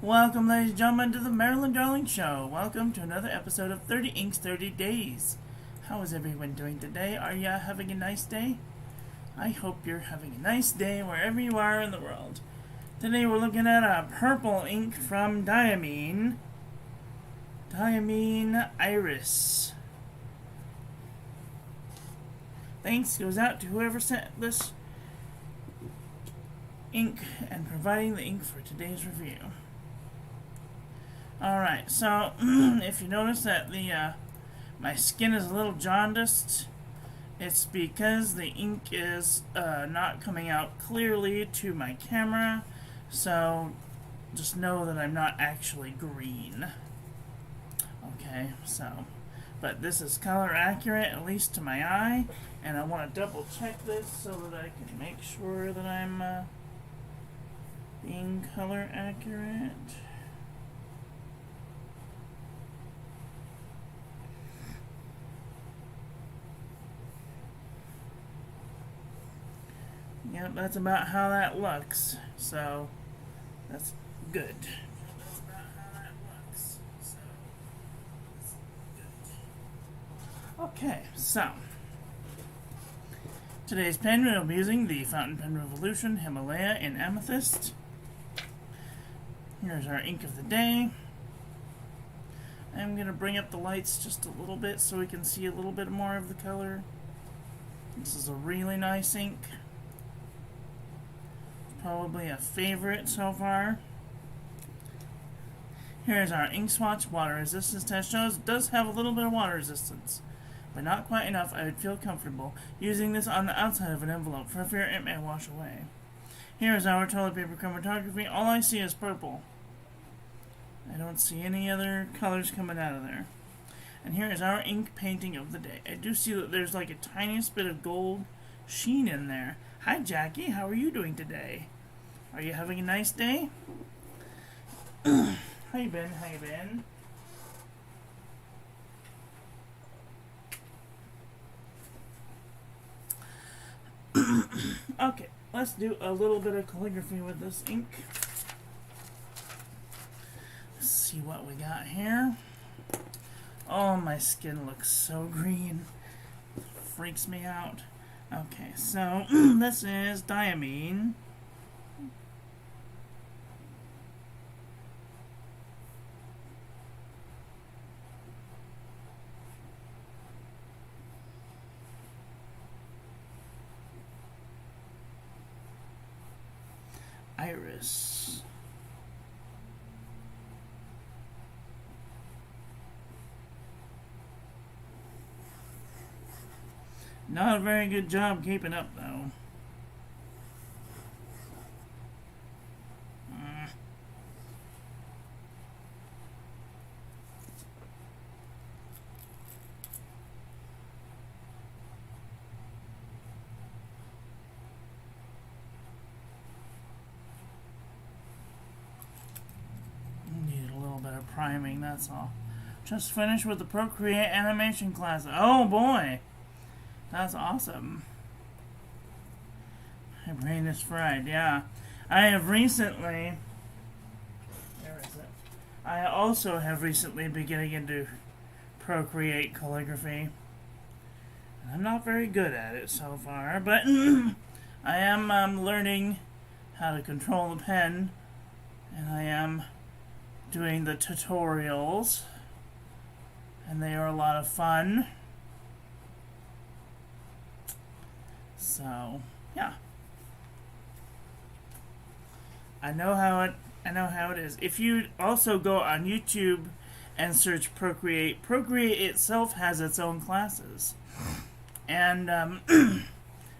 Welcome, ladies and gentlemen, to the Marilyn Darling Show. Welcome to another episode of 30 Inks, 30 Days. How is everyone doing today? Are ya having a nice day? I hope you're having a nice day wherever you are in the world. Today we're looking at a purple ink from Diamine Iris. Thanks goes out to whoever sent this ink and providing the ink for today's review. Alright, so if you notice that my skin is a little jaundiced, it's because the ink is not coming out clearly to my camera, so just know that I'm not actually green. Okay, so, but this is color accurate, at least to my eye, and I want to double check this so that I can make sure that I'm being color accurate. Yep, that's about how that looks. So, that's good. Okay, so today's pen we'll be using the Fountain Pen Revolution Himalaya in Amethyst. Here's our ink of the day. I'm going to bring up the lights just a little bit so we can see a little bit more of the color. This is a really nice ink. Probably a favorite so far. Here's our ink swatch. Water resistance test shows it does have a little bit of water resistance, but not quite enough. I would feel comfortable using this on the outside of an envelope for fear it may wash away. Here is our toilet paper chromatography. All I see is purple. I don't see any other colors coming out of there. And here is our ink painting of the day. I do see that there's like a tiniest bit of gold sheen in there. Hi Jackie, how are you doing today? Are you having a nice day? How you been? How you been? Okay, let's do a little bit of calligraphy with this ink. Let's see what we got here. Oh, my skin looks so green. Freaks me out. Okay, so this is Diamine. Iris. Not a very good job keeping up, though. Need a little bit of priming, that's all. Just finished with the Procreate animation class. Oh boy! That's awesome. My brain is fried, yeah. I have recently... Where is it? I also have recently been getting into Procreate calligraphy. I'm not very good at it so far, but I am learning how to control the pen, and I am doing the tutorials, and they are a lot of fun. So, yeah. I know how it is. If you also go on YouTube and search Procreate, Procreate itself has its own classes. And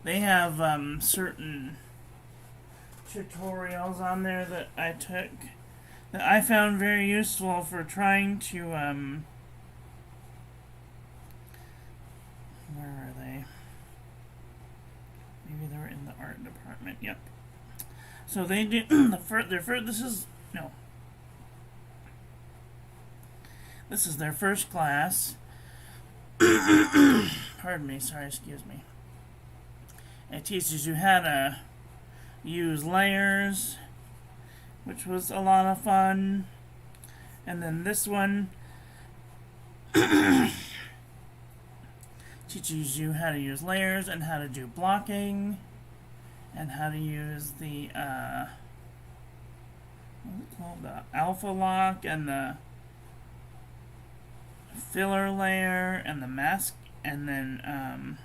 they have certain tutorials on there that I took that I found very useful for trying to where are they? Maybe they were in the art department. Yep. So they do this is their first class. Pardon me, sorry, excuse me. It teaches you how to use layers which was a lot of fun. And then this one teaches you how to use layers and how to do blocking and how to use the what's it called, the alpha lock and the filler layer and the mask. And then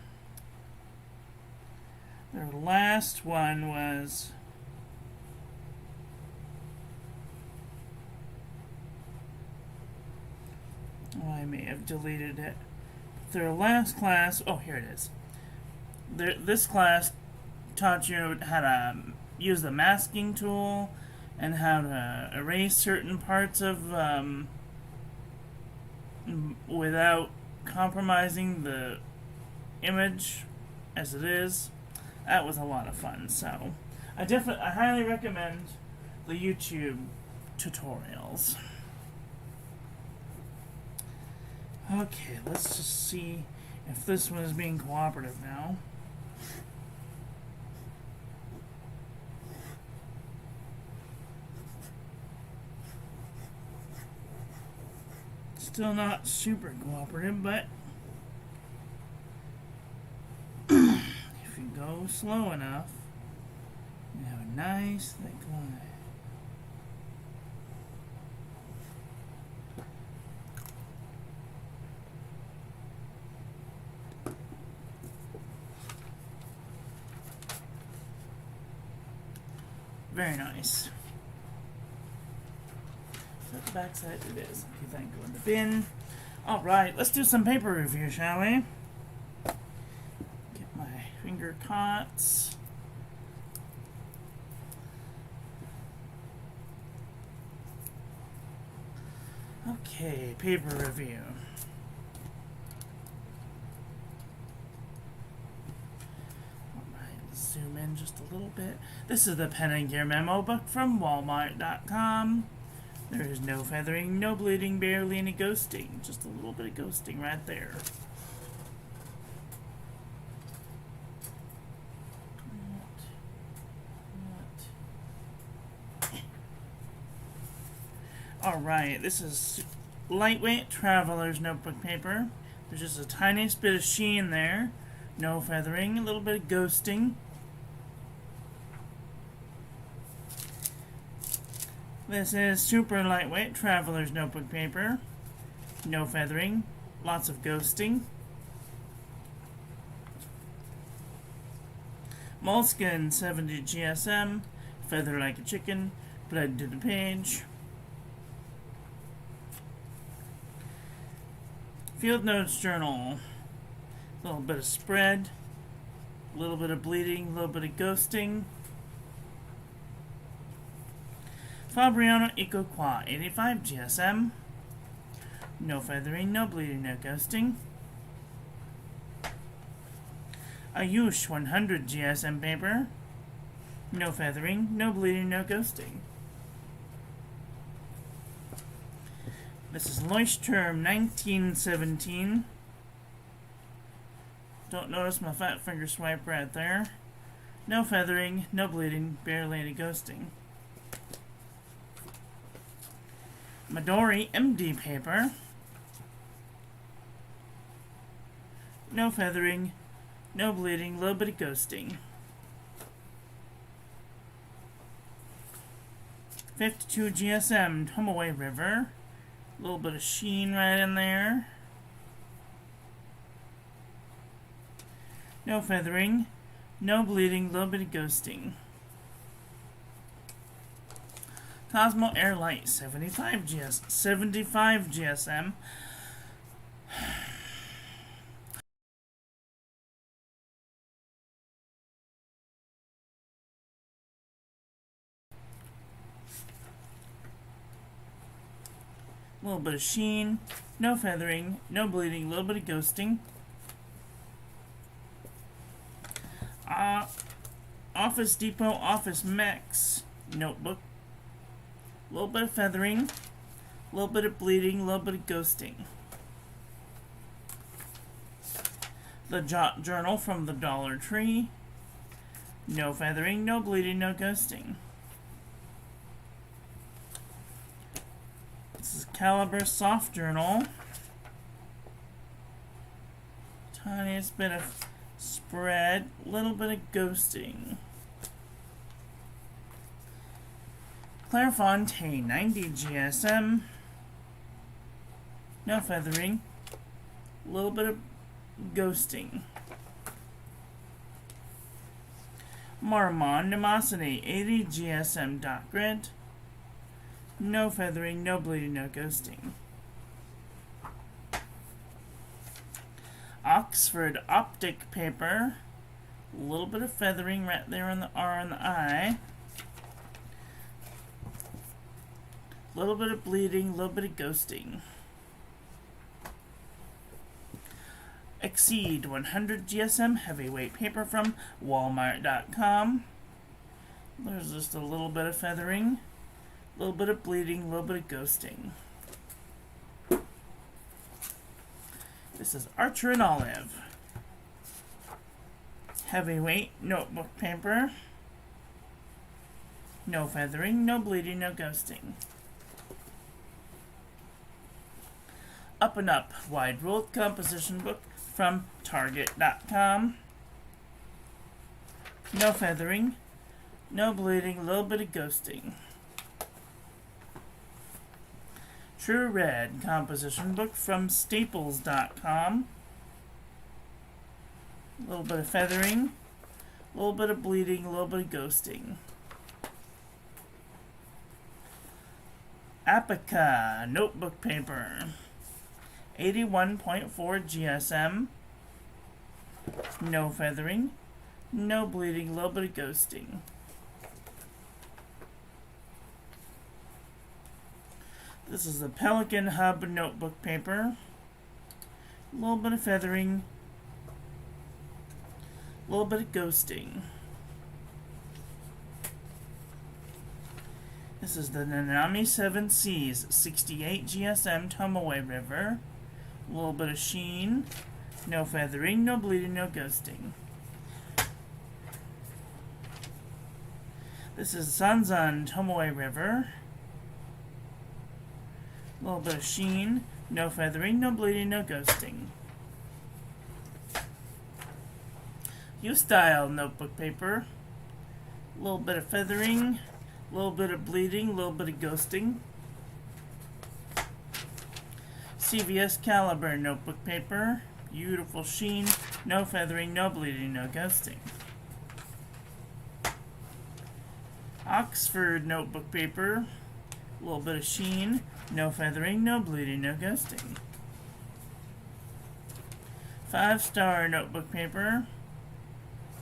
their last one was I may have deleted it. Their last class, oh, here it is. This class taught you how to use the masking tool and how to erase certain parts of without compromising the image as it is. That was a lot of fun. So I highly recommend the YouTube tutorials. Okay, let's just see if this one is being cooperative now. Still not super cooperative, but if you go slow enough, you have a nice thick line. Very nice. So the back side it is. Okay, then go in the bin. Alright, let's do some paper review, shall we? Get my finger caught. Okay, paper review. Zoom in just a little bit. This is the Pen and Gear memo book from Walmart.com. There is no feathering, no bleeding, barely any ghosting. Just a little bit of ghosting right there. Alright, this is lightweight traveler's notebook paper. There's just a tiniest bit of sheen there. No feathering, a little bit of ghosting. This is super lightweight traveler's notebook paper. No feathering, lots of ghosting. Moleskin 70 GSM, feather like a chicken, bled to the page. Field Notes Journal. A little bit of spread, a little bit of bleeding, a little bit of ghosting. Fabriano Eco Qua 85 GSM. No feathering, no bleeding, no ghosting. Ayush 100 GSM paper. No feathering, no bleeding, no ghosting. This is Leuchtturm 1917. Don't notice my fat finger swipe right there. No feathering, no bleeding, barely any ghosting. Midori MD paper. No feathering, no bleeding, little bit of ghosting. 52 GSM Tomoe River. A little bit of sheen right in there. No feathering, no bleeding, little bit of ghosting. Cosmo Airlight 75 GSM. A little bit of sheen, no feathering, no bleeding, a little bit of ghosting. Office Depot Office Max notebook. A little bit of feathering, a little bit of bleeding, a little bit of ghosting. The Journal from the Dollar Tree. No feathering, no bleeding, no ghosting. This is Caliber Soft Journal. Tiniest bit of spread, little bit of ghosting. Clairefontaine 90 GSM. No feathering. Little bit of ghosting. Marmon Nemosity 80 GSM dot grid. No feathering, no bleeding, no ghosting. Oxford Optic Paper. A little bit of feathering right there on the R and the I. A little bit of bleeding, a little bit of ghosting. Exceed 100 GSM heavyweight paper from Walmart.com. There's just a little bit of feathering, a little bit of bleeding, a little bit of ghosting. This is Archer and Olive. Heavyweight notebook paper. No feathering, no bleeding, no ghosting. Up and Up wide ruled composition book from Target.com. No feathering, no bleeding, a little bit of ghosting. True Red composition book from Staples.com. A little bit of feathering, a little bit of bleeding, a little bit of ghosting. Apica notebook paper. 81.4 GSM. No feathering, no bleeding, a little bit of ghosting. This is the Pelican Hub notebook paper. A little bit of feathering, a little bit of ghosting. This is the Nanami 7 Seas 68 GSM Tomoe River. A little bit of sheen, no feathering, no bleeding, no ghosting. This is Sanzan Tomoe River. A little bit of sheen, no feathering, no bleeding, no ghosting. U-Style notebook paper. A little bit of feathering, a little bit of bleeding, a little bit of ghosting. CVS Caliber notebook paper. Beautiful sheen, no feathering, no bleeding, no ghosting. Oxford notebook paper. A little bit of sheen, no feathering, no bleeding, no ghosting. 5-star notebook paper.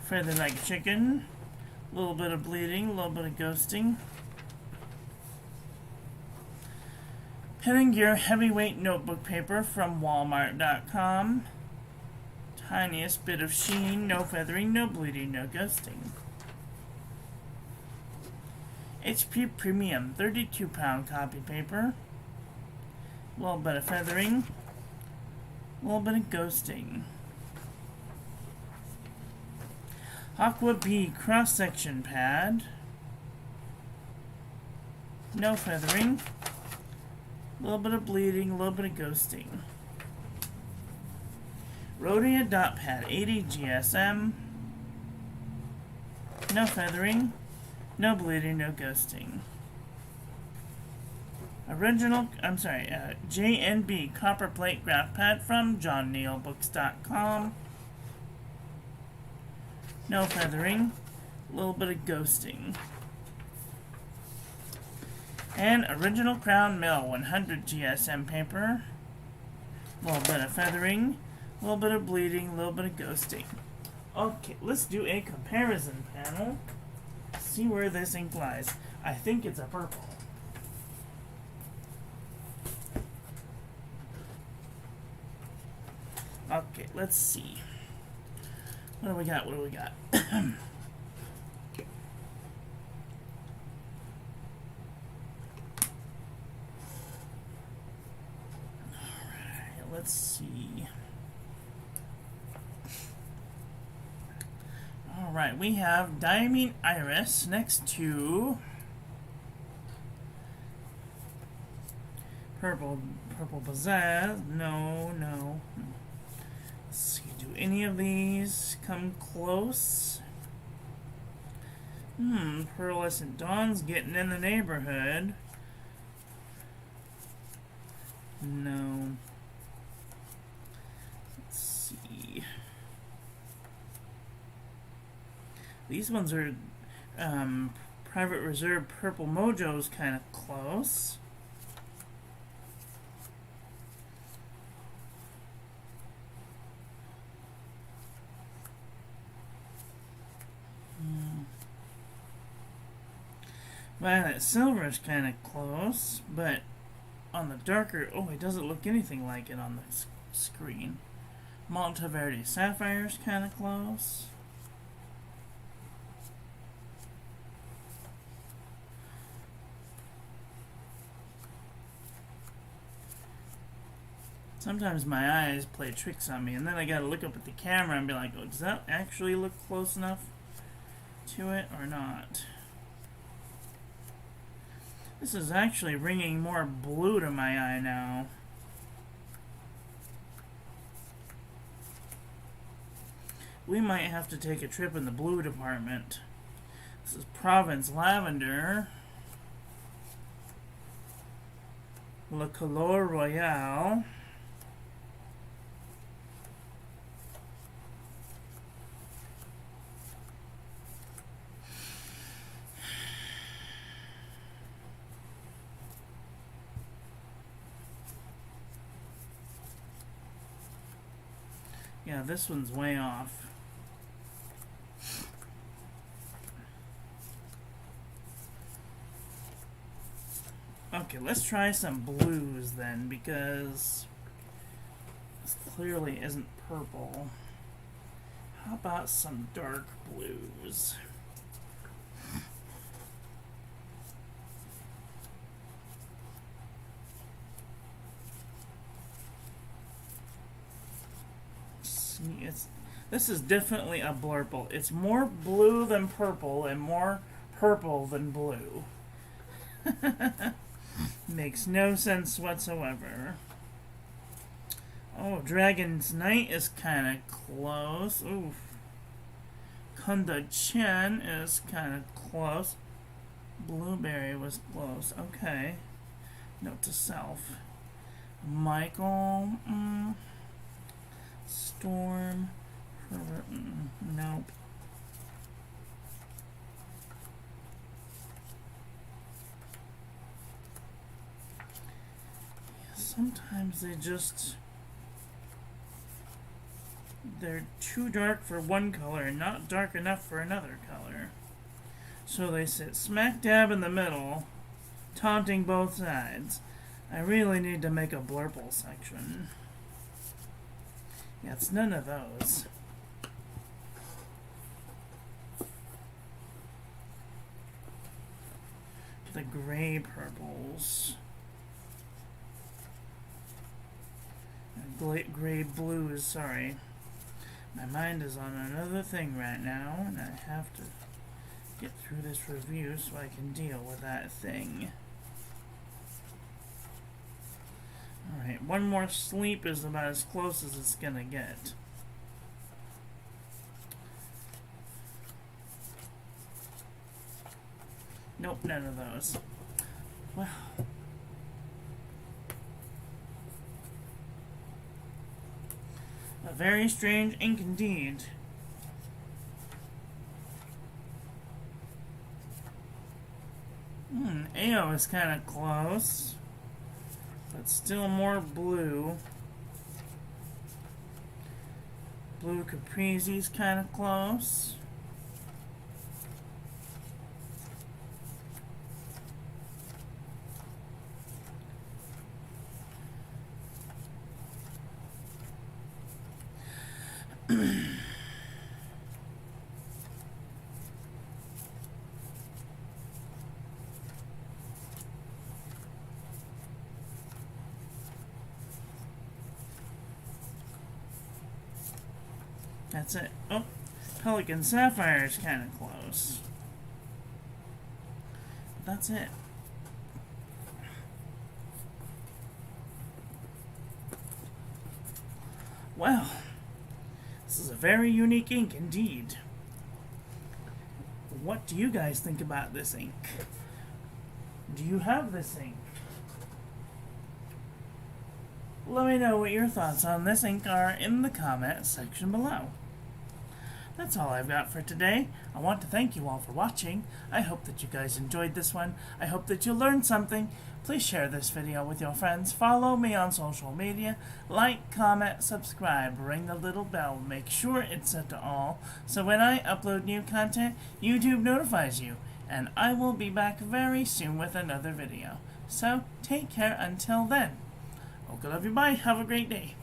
Feathered like a chicken. A little bit of bleeding, a little bit of ghosting. Pen and Gear heavyweight notebook paper from Walmart.com. Tiniest bit of sheen, no feathering, no bleeding, no ghosting. HP Premium 32-pound copy paper. A little bit of feathering, a little bit of ghosting. Aqua B cross-section pad. No feathering. A little bit of bleeding, a little bit of ghosting. Rhodia dot pad 80 GSM. No feathering. No bleeding, no ghosting. JNB copper plate graph pad from JohnNeilBooks.com. No feathering, a little bit of ghosting. And Original Crown Mill 100 GSM paper. A little bit of feathering, a little bit of bleeding, a little bit of ghosting. Okay, let's do a comparison panel. See where this ink lies. I think it's a purple. Okay, let's see. What do we got? What do we got? Alright, let's see. Alright, we have Diamine Iris next to Purple pizzazz. No, no. Let's see. Do any of these come close? Pearlescent Dawn's getting in the neighborhood. No. Let's see. These ones are Private Reserve Purple Mojo's kind of close. Violet Silver is kind of close, but on the darker... Oh, it doesn't look anything like it on the screen. Monteverde Sapphire is kind of close. Sometimes my eyes play tricks on me, and then I gotta look up at the camera and be like, oh, does that actually look close enough to it or not? This is actually bringing more blue to my eye now. We might have to take a trip in the blue department. This is Provence Lavender. Le Couleur Royale. Yeah, this one's way off. Okay, let's try some blues then, because this clearly isn't purple. How about some dark blues? This is definitely a blurple. It's more blue than purple and more purple than blue. Makes no sense whatsoever. Oh, Dragon's Knight is kind of close. Oof. Kunda Chen is kind of close. Blueberry was close. Okay. Note to self. Michael. Storm. Nope. Sometimes they're too dark for one color and not dark enough for another color. So they sit smack dab in the middle, taunting both sides. I really need to make a blurple section. Yeah, it's none of those. The gray purples. Gray blues, sorry. My mind is on another thing right now, and I have to get through this review so I can deal with that thing. Alright, one more sleep is about as close as it's gonna get. Nope, none of those. Wow. A very strange ink indeed. AO is kind of close, but still more blue. Blue Caprizi's kind of close. That's it. Oh, Pelican Sapphire is kind of close. That's it. Well, this is a very unique ink indeed. What do you guys think about this ink? Do you have this ink? Let me know what your thoughts on this ink are in the comment section below. That's all I've got for today. I want to thank you all for watching. I hope that you guys enjoyed this one. I hope that you learned something. Please share this video with your friends. Follow me on social media. Like, comment, subscribe, ring the little bell. Make sure it's set to all, so when I upload new content, YouTube notifies you. And I will be back very soon with another video. So, take care until then. Okay, love you, bye. Have a great day.